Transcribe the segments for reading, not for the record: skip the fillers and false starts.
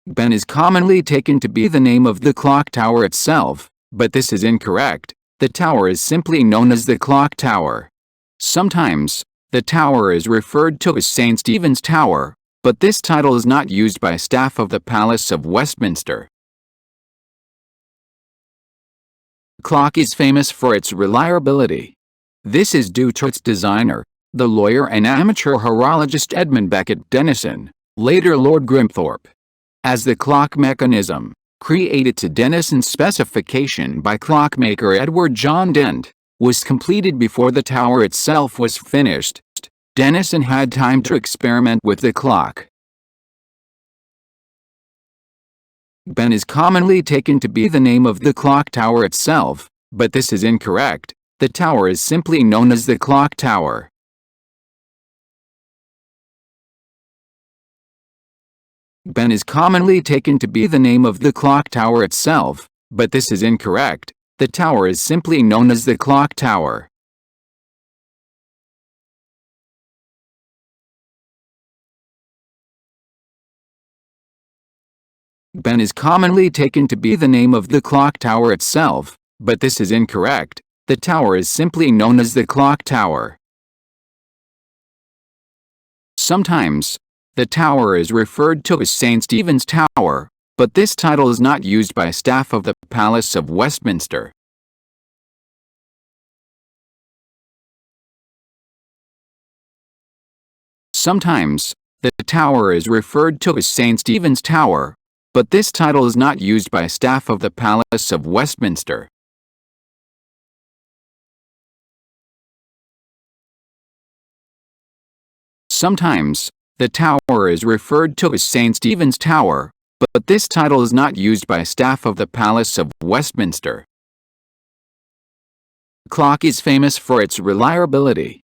Ben is commonly taken to be the name of the clock tower itself, but this is incorrect. The tower is simply known as the clock tower. Sometimes, the tower is referred to as St. Stephen's Tower, but this title is not used by staff of the Palace of Westminster. The clock is famous for its reliability. This is due to its designer, the lawyer and amateur horologist Edmund Beckett Denison, later Lord Grimthorpe. As the clock mechanism, created to Denison's specification by clockmaker Edward John Dent, was completed before the tower itself was finished, Denison had time to experiment with the clock. Ben is commonly taken to be the name of the clock tower itself, but this is incorrect. The tower is simply known as the clock tower. Ben is commonly taken to be the name of the clock tower itself, but this is incorrect. The tower is simply known as the clock tower. Ben is commonly taken to be the name of the clock tower itself, but this is incorrect. The tower is simply known as the clock tower. Sometimes, the tower is referred to as St. Stephen's Tower, but this title is not used by staff of the Palace of Westminster. Sometimes, the tower is referred to as St. Stephen's Tower, but this title is not used by staff of the Palace of Westminster. Sometimes, the tower is referred to as St. Stephen's Tower, but this title is not used by staff of the Palace of Westminster. The clock is famous for its reliability.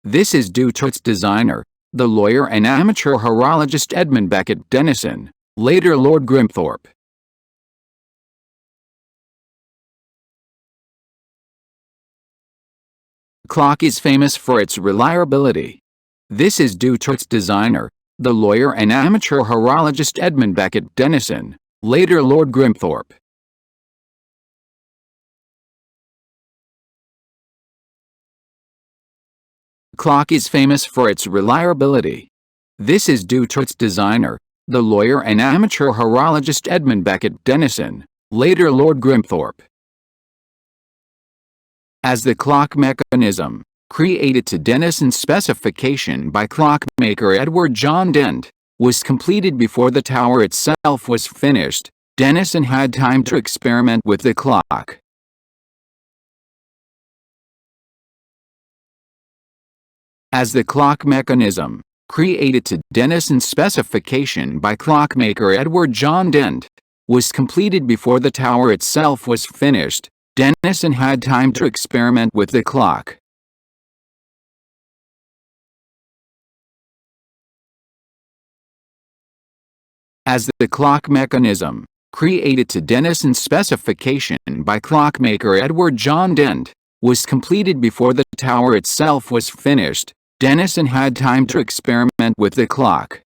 This is due to its designer, the lawyer and amateur horologist Edmund Beckett Denison, later Lord Grimthorpe. The clock is famous for its reliability. This is due to its designer, the lawyer and amateur horologist Edmund Beckett Denison, later Lord Grimthorpe. The clock is famous for its reliability. This is due to its designer, the lawyer and amateur horologist Edmund Beckett Denison, later Lord Grimthorpe. As the clock mechanism, created to Denison's specification by clockmaker Edward John Dent, was completed before the tower itself was finished, Denison had time to experiment with the clock. As the clock mechanism, created to Denison's specification by clockmaker Edward John Dent, was completed before the tower itself was finished, Denison had time to experiment with the clock. As the clock mechanism, created to Denison's specification by clockmaker Edward John Dent, was completed before the tower itself was finished, Denison had time to experiment with the clock.